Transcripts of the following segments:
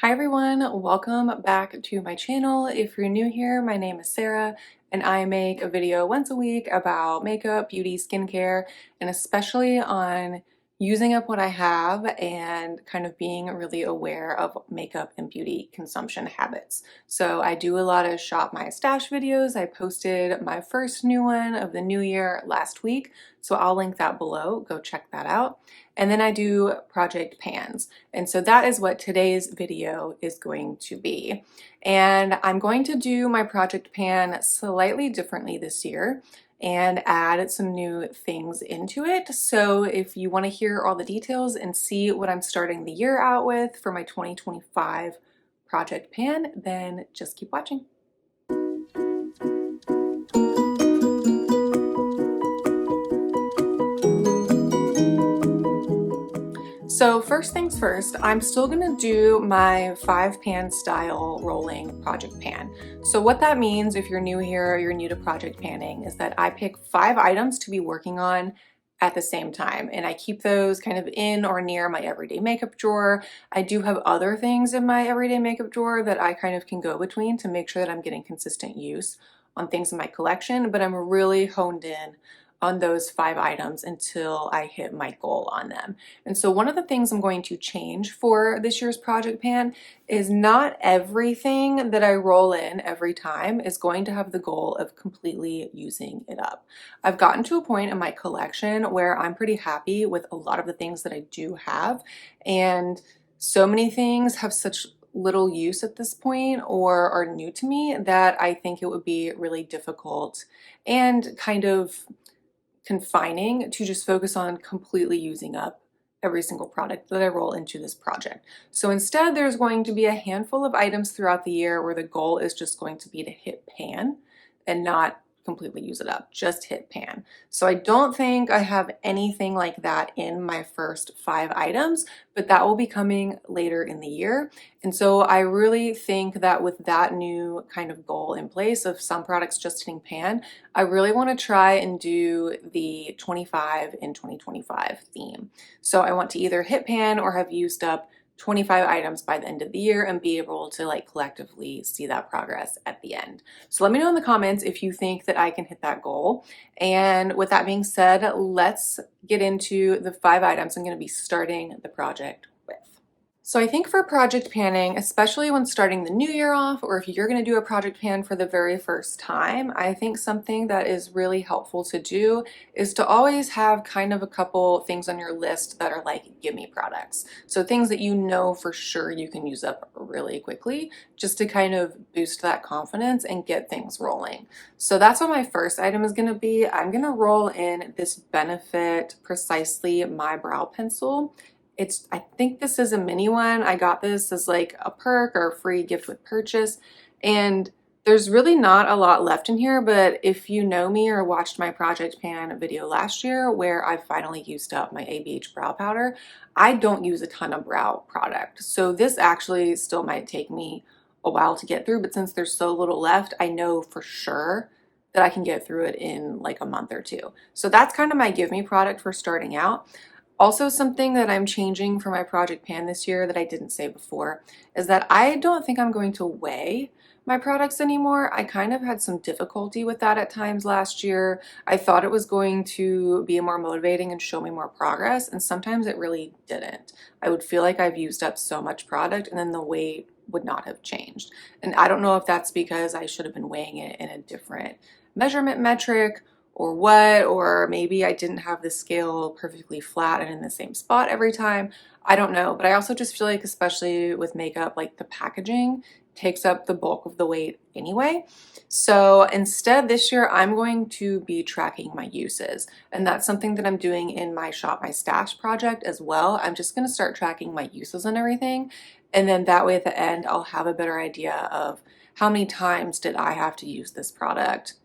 Hi everyone, welcome back to my channel. If you're new here, my name is Sarah and I make a video once a week about makeup, beauty, skincare, and especially on using up what I have and kind of being really aware of makeup and beauty consumption habits. So I do a lot of shop my stash videos. I posted my first new one of the new year last week, so I'll link that below. Go check that out. And then I do project pans. And so that is what today's video is going to be. And I'm going to do my project pan slightly differently this year and add some new things into it. So if you want to hear all the details and see what I'm starting the year out with for my 2025 project pan, then just keep watching. So first things first, I'm still gonna do my 5-pan style rolling project pan. So what that means, if you're new here or you're new to project panning, is that I pick 5 items to be working on at the same time, and I keep those kind of in or near my everyday makeup drawer. I do have other things in my everyday makeup drawer that I kind of can go between to make sure that I'm getting consistent use on things in my collection, but I'm really honed in on those 5 items until I hit my goal on them. And so one of the things I'm going to change for this year's project pan is not everything that I roll in every time is going to have the goal of completely using it up. I've gotten to a point in my collection where I'm pretty happy with a lot of the things that I do have, and so many things have such little use at this point or are new to me that I think it would be really difficult and kind of confining to just focus on completely using up every single product that I roll into this project. So instead, there's going to be a handful of items throughout the year where the goal is just going to be to hit pan and not completely use it up, just hit pan. So I don't think I have anything like that in my first 5 items, but that will be coming later in the year. And so I really think that with that new kind of goal in place of some products just hitting pan, I really want to try and do the 25 in 2025 theme. So I want to either hit pan or have used up 25 items by the end of the year and be able to like collectively see that progress at the end. So let me know in the comments if you think that I can hit that goal. And with that being said, let's get into the 5 items I'm going to be starting the project with. So I think for project panning, especially when starting the new year off, or if you're going to do a project pan for the very first time, I think something that is really helpful to do is to always have kind of a couple things on your list that are like gimme products. So things that you know for sure you can use up really quickly just to kind of boost that confidence and get things rolling. So that's what my first item is going to be. I'm going to roll in this Benefit Precisely My Brow Pencil. I think this is a mini one. I got this as like a perk or a free gift with purchase. And there's really not a lot left in here, but if you know me or watched my project pan video last year where I finally used up my ABH brow powder, I don't use a ton of brow product. So this actually still might take me a while to get through, but since there's so little left, I know for sure that I can get through it in like a month or 2. So that's kind of my give me product for starting out. Also, something that I'm changing for my project pan this year that I didn't say before is that I don't think I'm going to weigh my products anymore. I kind of had some difficulty with that at times last year. I thought it was going to be more motivating and show me more progress, and sometimes it really didn't. I would feel like I've used up so much product and then the weight would not have changed. And I don't know if that's because I should have been weighing it in a different measurement metric or what, or maybe I didn't have the scale perfectly flat and in the same spot every time. I don't know, but I also just feel like, especially with makeup, like the packaging takes up the bulk of the weight anyway. So instead this year I'm going to be tracking my uses, and that's something that I'm doing in my Shop My Stash project as well. I'm just going to start tracking my uses and everything, and then that way at the end I'll have a better idea of how many times did I have to use this product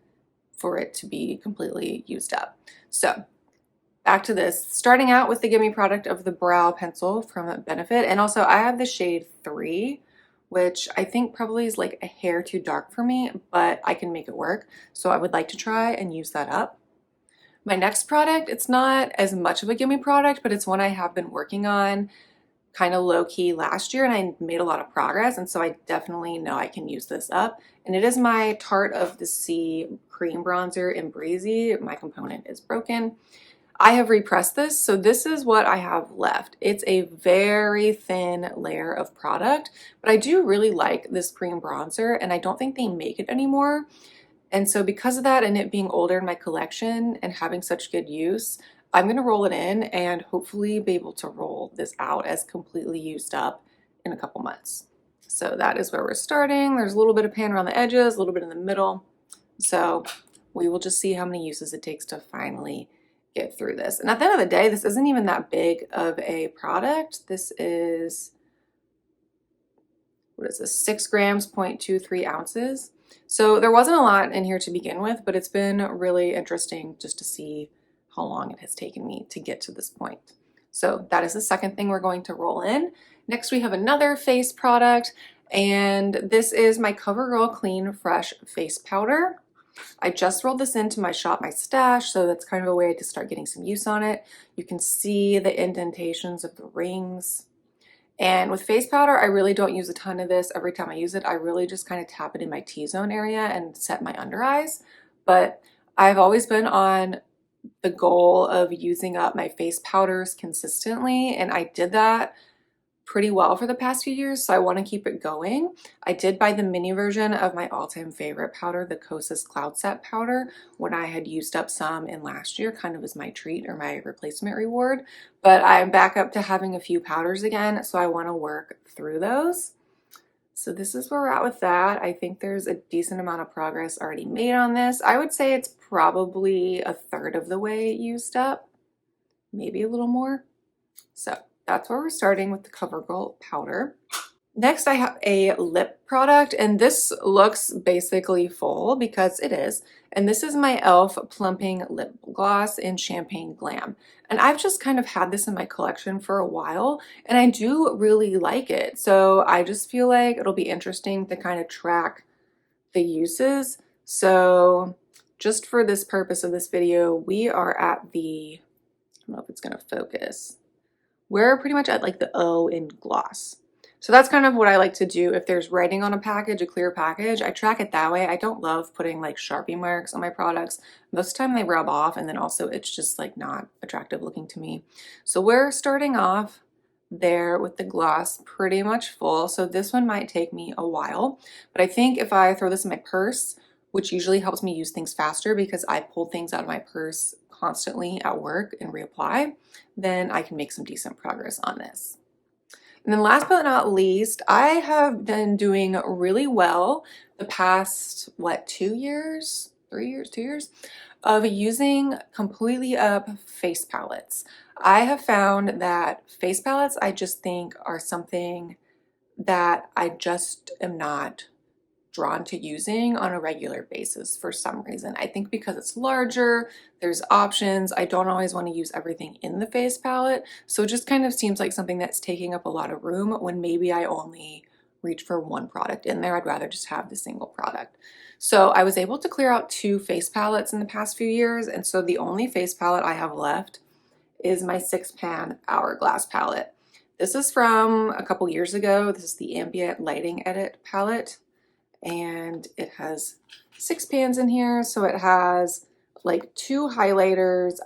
for it to be completely used up. So back to this, starting out with the gimme product of the brow pencil from Benefit. And also I have the shade 3, which I think probably is like a hair too dark for me, but I can make it work. So I would like to try and use that up. My next product, it's not as much of a gimme product, but it's one I have been working on kind of low-key last year and I made a lot of progress, and so I definitely know I can use this up. And it is my Tarte of the Sea cream bronzer in Breezy. My component is broken. I have repressed this, so this is what I have left. It's a very thin layer of product, but I do really like this cream bronzer, and I don't think they make it anymore. And so because of that and it being older in my collection and having such good use, I'm going to roll it in and hopefully be able to roll this out as completely used up in a couple months. So that is where we're starting. There's a little bit of pan around the edges, a little bit in the middle. So we will just see how many uses it takes to finally get through this. And at the end of the day, this isn't even that big of a product. This is, what is this, 6 grams, 0.23 ounces. So there wasn't a lot in here to begin with, but it's been really interesting just to see how long it has taken me to get to this point. So that is the second thing we're going to roll in. Next, we have another face product, and this is my CoverGirl Clean Fresh Face Powder. I just rolled this into my Shop My Stash, so that's kind of a way to start getting some use on it. You can see the indentations of the rings. And with face powder, I really don't use a ton of this every time I use it. I really just kind of tap it in my T-zone area and set my under eyes. But I've always been on the goal of using up my face powders consistently, and I did that pretty well for the past few years, so I want to keep it going. I did buy the mini version of my all-time favorite powder, the Kosas Cloud Set powder, when I had used up some in last year, kind of as my treat or my replacement reward. But I'm back up to having a few powders again, so I want to work through those. So this is where we're at with that. I think there's a decent amount of progress already made on this. I would say it's probably a third of the way used up, maybe a little more. So that's where we're starting with the CoverGirl powder. Next, I have a lip product, and this looks basically full because it is. And this is my e.l.f. Plumping Lip Gloss in Champagne Glam. And I've just kind of had this in my collection for a while, and I do really like it. So I just feel like it'll be interesting to kind of track the uses. So just for this purpose of this video, we are at the, I don't know if it's gonna focus. We're pretty much at like the O in gloss. So that's kind of what I like to do. If there's writing on a package, a clear package, I track it that way. I don't love putting like Sharpie marks on my products. Most of the time they rub off, and then also it's just like not attractive looking to me. So we're starting off there with the gloss pretty much full. So this one might take me a while, but I think if I throw this in my purse, which usually helps me use things faster because I pull things out of my purse constantly at work and reapply, then I can make some decent progress on this. And then last but not least, I have been doing really well the past, what, 2 years, 3 years, 2 years of using completely up face palettes. I have found that face palettes, I just think are something that I just am not drawn to using on a regular basis for some reason. I think because it's larger, there's options. I don't always want to use everything in the face palette. So it just kind of seems like something that's taking up a lot of room when maybe I only reach for one product in there. I'd rather just have the single product. So I was able to clear out 2 face palettes in the past few years. And so the only face palette I have left is my 6-pan Hourglass palette. This is from a couple years ago. This is the Ambient Lighting Edit palette. And it has 6 pans in here, so it has like 2 highlighters,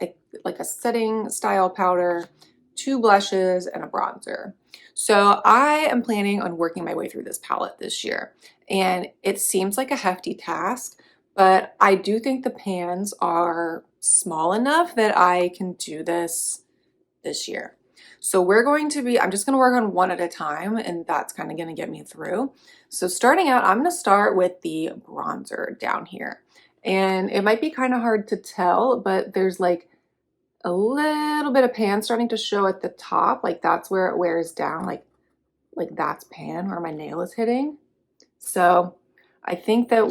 like a setting style powder, 2 blushes, and a bronzer. So I am planning on working my way through this palette this year, and it seems like a hefty task, but I do think the pans are small enough that I can do this year. So we're going to be, I'm just going to work on one at a time, and that's kind of going to get me through. So starting out, I'm going to start with the bronzer down here. And it might be kind of hard to tell, but there's like a little bit of pan starting to show at the top. Like that's where it wears down, like that's pan where my nail is hitting. So I think that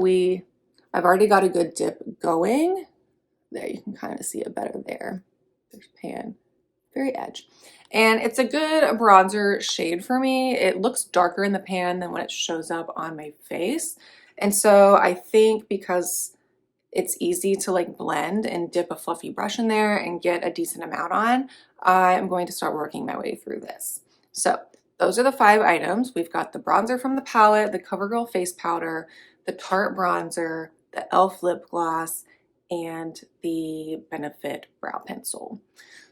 I've already got a good dip going. There, you can kind of see it better there. There's pan, very edge. And it's a good bronzer shade for me. It looks darker in the pan than when it shows up on my face. And so I think because it's easy to like blend and dip a fluffy brush in there and get a decent amount on, I'm going to start working my way through this. So those are the 5 items. We've got the bronzer from the palette, the CoverGirl face powder, the Tarte bronzer, the e.l.f. lip gloss, and the Benefit brow pencil.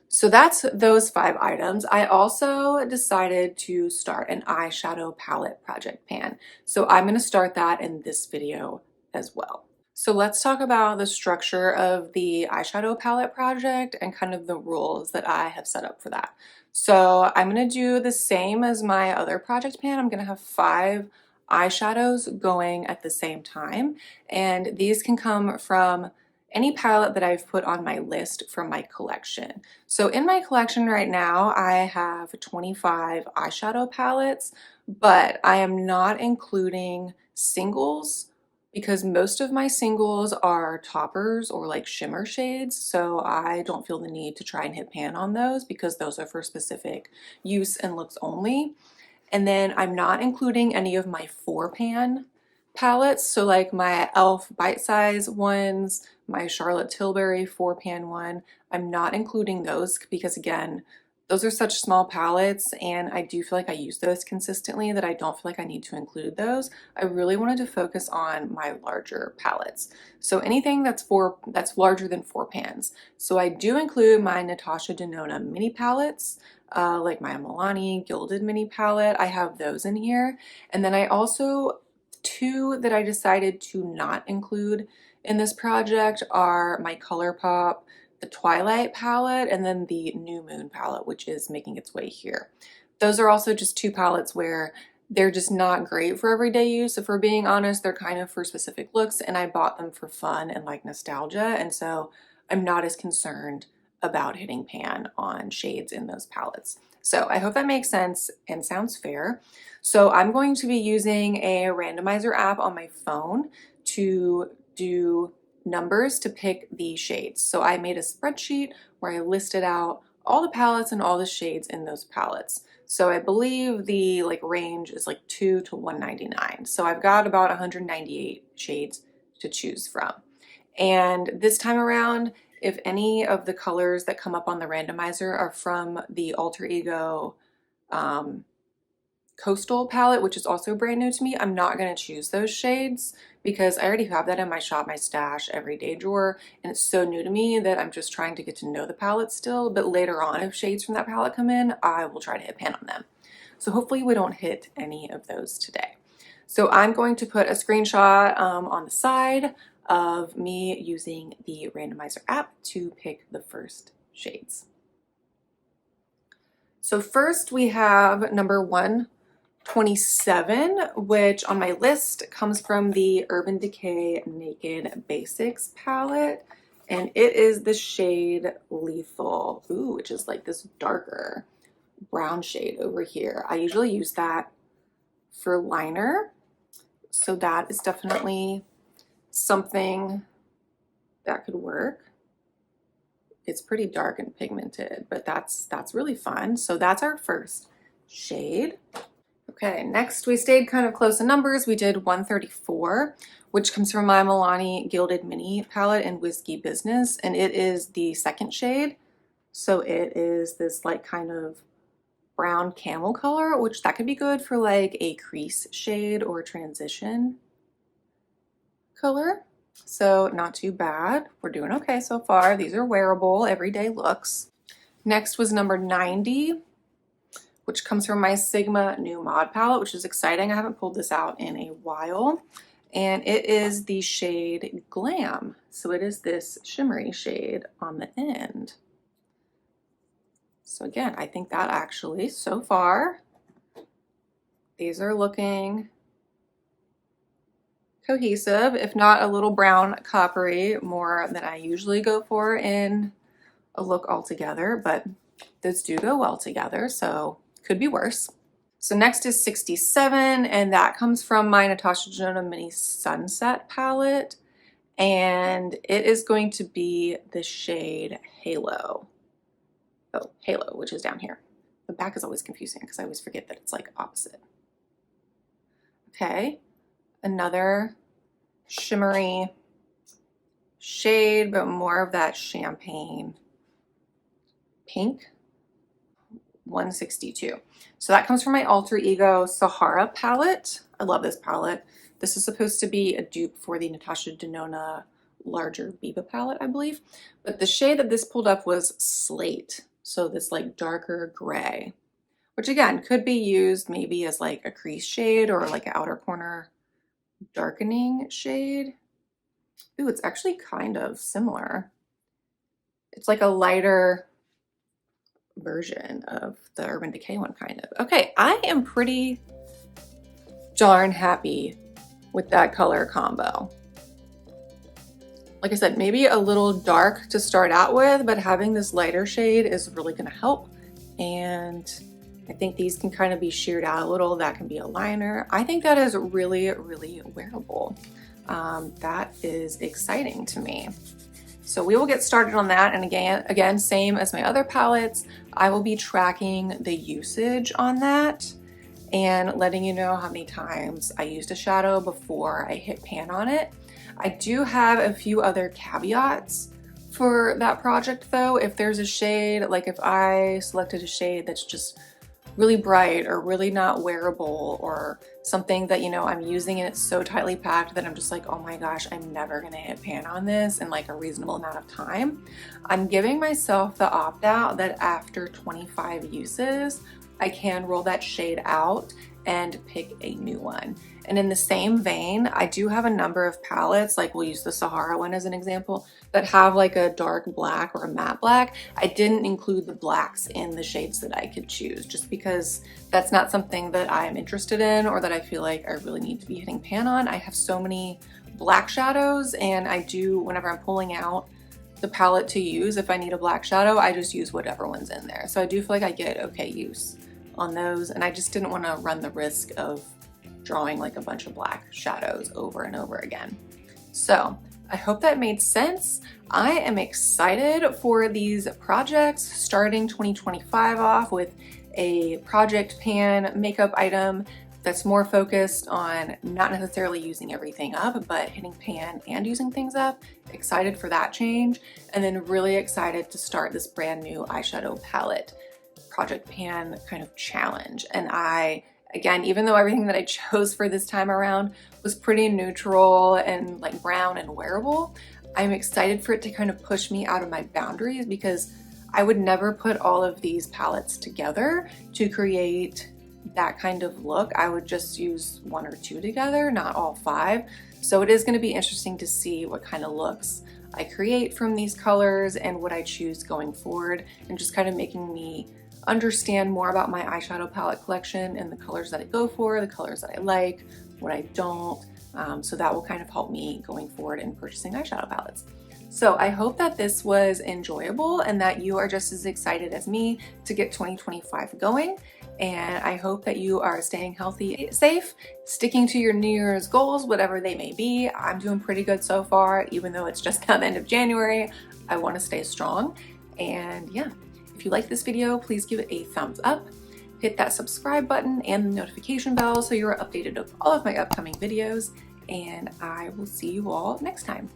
So that's those 5 items. I also decided to start an eyeshadow palette project pan. So I'm going to start that in this video as well. So let's talk about the structure of the eyeshadow palette project and kind of the rules that I have set up for that. So I'm going to do the same as my other project pan. I'm going to have 5 eyeshadows going at the same time, and these can come from any palette that I've put on my list from my collection. So in my collection right now, I have 25 eyeshadow palettes, but I am not including singles because most of my singles are toppers or like shimmer shades, so I don't feel the need to try and hit pan on those because those are for specific use and looks only. And then I'm not including any of my 4-pan palettes, so like my e.l.f. bite size ones, my Charlotte Tilbury 4-pan one. I'm not including those because again, those are such small palettes and I do feel like I use those consistently that I don't feel like I need to include those. I really wanted to focus on my larger palettes. So anything that's larger than 4 pans. So I do include my Natasha Denona mini palettes, like my Milani Gilded mini palette. I have those in here. And then I also, 2 that I decided to not include in this project are my ColourPop, the Twilight palette, and then the New Moon palette, which is making its way here. Those are also just 2 palettes where they're just not great for everyday use. If we're being honest, they're kind of for specific looks, and I bought them for fun and like nostalgia, and so I'm not as concerned about hitting pan on shades in those palettes. So I hope that makes sense and sounds fair. So I'm going to be using a randomizer app on my phone to do numbers to pick the shades. So I made a spreadsheet where I listed out all the palettes and all the shades in those palettes. So I believe the range is like 2 to 199. So I've got about 198 shades to choose from. And this time around, if any of the colors that come up on the randomizer are from the Alter Ego Coastal palette, which is also brand new to me, I'm not going to choose those shades because I already have that in my Shop My Stash everyday drawer, and it's so new to me that I'm just trying to get to know the palette still. But later on, if shades from that palette come in, I will try to hit pan on them. So hopefully we don't hit any of those today. So I'm going to put a screenshot on the side of me using the randomizer app to pick the first shades. So first we have number 127, which on my list comes from the Urban Decay Naked Basics palette, and it is the shade Lethal, which is like this darker brown shade over here. I usually use that for liner, so that is definitely something that could work. It's pretty dark and pigmented, but that's really fun. So that's our first shade. Okay, next we stayed kind of close in numbers. We did 134, which comes from my Milani Gilded Mini palette in Whiskey Business, and it is the second shade. So it is this like kind of brown camel color, which that could be good for like a crease shade or transition color. So not too bad. We're doing okay so far. These are wearable, everyday looks. Next was number 90, which comes from my Sigma New Mod palette, which is exciting. I haven't pulled this out in a while. And it is the shade Glam. So it is this shimmery shade on the end. So again, I think that actually, so far, these are looking cohesive, if not a little brown coppery, more than I usually go for in a look altogether, but those do go well together, so could be worse. So next is 67, and that comes from my Natasha Denona Mini Sunset palette, and it is going to be the shade Halo. Oh, Halo, which is down here. The back is always confusing because I always forget that it's like opposite. Okay, another shimmery shade, but more of that champagne pink. 162. So that comes from my Alter Ego Sahara palette. I love this palette. This is supposed to be a dupe for the Natasha Denona larger Biba palette, I believe. But the shade that this pulled up was Slate. So this like darker gray, which again could be used maybe as like a crease shade or like an outer corner darkening shade. Ooh, it's actually kind of similar. It's like a lighter version of the Urban Decay one, kind of. Okay, I am pretty darn happy with that color combo. Like I said, maybe a little dark to start out with, but having this lighter shade is really gonna help. And I think these can kind of be sheared out a little. That can be a liner. I think that is really, really wearable. That is exciting to me. So we will get started on that. And again, same as my other palettes, I will be tracking the usage on that and letting you know how many times I used a shadow before I hit pan on it. I do have a few other caveats for that project though. If there's a shade, like if I selected a shade that's just really bright or really not wearable, or something that, you know, I'm using and it's so tightly packed that I'm just like, oh my gosh, I'm never gonna hit pan on this in like a reasonable amount of time, I'm giving myself the opt-out that after 25 uses, I can roll that shade out and pick a new one. And in the same vein, I do have a number of palettes, like we'll use the Sahara one as an example, that have like a dark black or a matte black. I didn't include the blacks in the shades that I could choose just because that's not something that I'm interested in or that I feel like I really need to be hitting pan on. I have so many black shadows, and I do, whenever I'm pulling out the palette to use, if I need a black shadow, I just use whatever one's in there. So I do feel like I get okay use on those, and I just didn't want to run the risk of drawing like a bunch of black shadows over and over again. So I hope that made sense. I am excited for these projects, starting 2025 off with a project pan makeup item that's more focused on not necessarily using everything up, but hitting pan and using things up. Excited for that change. And then really excited to start this brand new eyeshadow palette project pan kind of challenge. And again, even though everything that I chose for this time around was pretty neutral and like brown and wearable, I'm excited for it to kind of push me out of my boundaries, because I would never put all of these palettes together to create that kind of look. I would just use one or two together, not all five. So it is going to be interesting to see what kind of looks I create from these colors and what I choose going forward, and just kind of making me understand more about my eyeshadow palette collection and the colors that I go for, the colors that I like, what I don't. So that will kind of help me going forward in purchasing eyeshadow palettes. So I hope that this was enjoyable and that you are just as excited as me to get 2025 going. And I hope that you are staying healthy, safe, sticking to your New Year's goals, whatever they may be. I'm doing pretty good so far, even though it's just now the end of January. I want to stay strong. And yeah, if you like this video, please give it a thumbs up. Hit that subscribe button and the notification bell so you're updated of all of my upcoming videos. And I will see you all next time.